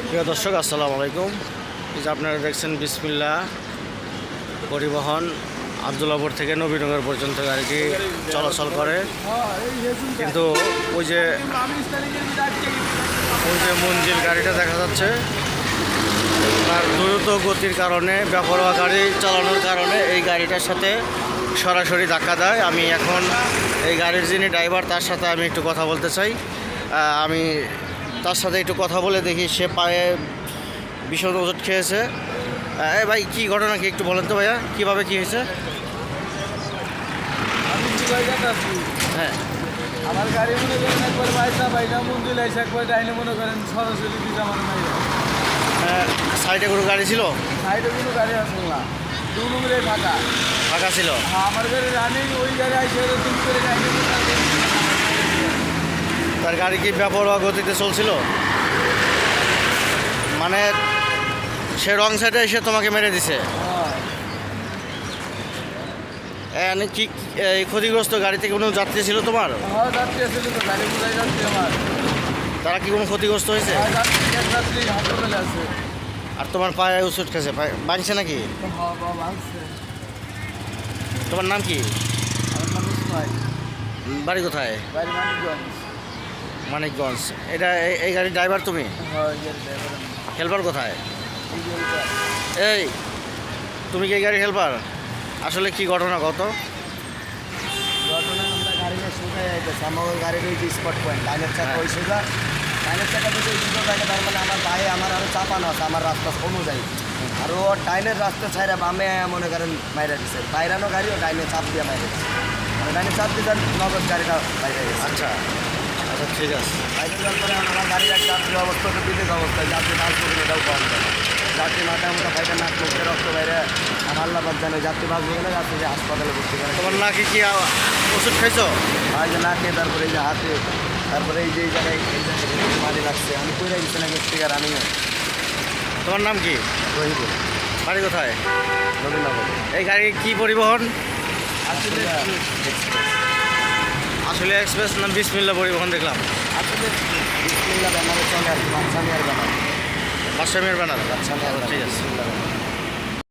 প্রিয় দর্শক, আসসালামু আলাইকুম। এই যে আপনারা দেখছেন বিসমিল্লাহ পরিবহন আবদুল্লাপুর থেকে নবীনগর পর্যন্ত গাড়িটি চলাচল করে, কিন্তু ওই যে মঞ্জিল গাড়িটা দেখা যাচ্ছে, তার দ্রুত গতির কারণে, বেপরোয়া গাড়ি চালানোর কারণে এই গাড়িটার সাথে সরাসরি ধাক্কা দেয়। আমি এখন এই গাড়ির যিনি ড্রাইভার তার সাথে আমি একটু কথা বলতে চাই। আমি তার সাথে একটু কথা বলে দেখি সে পায়ে ভীষণ ওষুধ খেয়েছে। ভাই, কি ঘটনা কি একটু বলেন তো ভাইয়া, কীভাবে কী হয়েছে? আমি আছি। হ্যাঁ, আমার গাড়ি মনে করেন একবার বাইটা মন্দির আইসা একবার ডাইনে মনে করেন সরাসরি দিতে আমার মাইরা। সাইডে কোনো গাড়ি ছিল? সাইডে কোনো গাড়ি আসল না, দু নম্বরে ফাঁকা ফাঁকা ছিল। হ্যাঁ, আমার গাড়ি রানিং, ওই গাড়ি আইসা তুমি করে ডাইনে তার গাড়ি কি বেপরোয়া গতিতে চলছিল? মানে সে রং সাইডে এসে তোমাকে মেরে দিছে? কি এই ক্ষতিগ্রস্ত গাড়িতে কোনো যাত্রী ছিল তোমার? হ্যাঁ, যাত্রী আছে তো, গাড়ি ঘুরাই যাচ্ছে আমার। তারা কি কোনো ক্ষতিগ্রস্ত হয়েছে? হ্যাঁ, যাত্রী হাসপাতালে আছে। আর তোমার পায়ে ওষুধ খেয়েছে, ভাঙছে নাকি? হ্যাঁ, বাবা আছে। তোমার নাম কি? আমার নাম ইসমাইল। বাড়ি কোথায়? বাড়ি মানিকগঞ্জ। মানিকগঞ্জ। এটা এই গাড়ির ড্রাইভার তুমি? হ্যাঁ, এই গাড়ি ড্রাইভার আমি। হেল্পার কোথায়? এই গাড়িটা। এই, তুমি কি এই গাড়ির হেল্পার? আসলে কি ঘটনা কত? ঘটনা, আমরা গাড়ি নিয়ে সোজা যাইতেছি, আমার ওই গাড়ির ওই যে স্পট পয়েন্ট, ডাইনের চাকা ওই সোজা, ডাইনের চাকা থেকে ওই সোজা জায়গা, তার মানে আমার পায়ে আমার আরও চাপানো আছে আমার রাস্তা অনুযায়ী। আর ও ডাইনের রাস্তা ছাইরা বামে মনে করেন মাইরা দিচ্ছে, বাইরানো গাড়ি ও ডাইনে চাপ দিয়ে মাইরা দিচ্ছে, মানে ডাইনে চাপ দিয়ে তার নগদ গাড়িটা বাইরে গেছে। আচ্ছা আচ্ছা, ঠিক আছে। বাইরে যাওয়ার পরে আমার গাড়ির এক যাত্রী অবস্থা তো বিদেশ অবস্থায়, যাত্রী বাঁচবো কিনা এটাও পাওয়া যায় না। যাত্রী মাথা মোটা ফাইটা নাক মুখে রক্ত বাইরে, আমার আল্লাহ পাক জানে যাত্রী বাঁচবো কিনা, যাত্রী যে হাসপাতালে ভর্তি করে। তোমার নাকি কি ওষুধ খাইছো? আর যে নাকে, তারপরে এই যে হাতে, তারপরে এই যে এই জায়গায় মারি লাগছে, আমি কইরা গেছি না গেছি রানিং। তোমার নাম কি? রহিবুল। বাড়ি কোথায়? নবীনগর। এই গাড়ি কি পরিবহন? আসলে আসলে এক্সপ্রেস নাম বিসমিল্লাহ পরিবহন দেখলাম। আসলে বিসমিল্লাহ ব্যানারে চলে আর কি, বাচ্চা নিয়ে আর ব্যানার, বাদশা মিয়ার ব্যানার। বাচ্চা নিয়ে আর ঠিক আছে। বিসমিল্লাহ ব্যানার।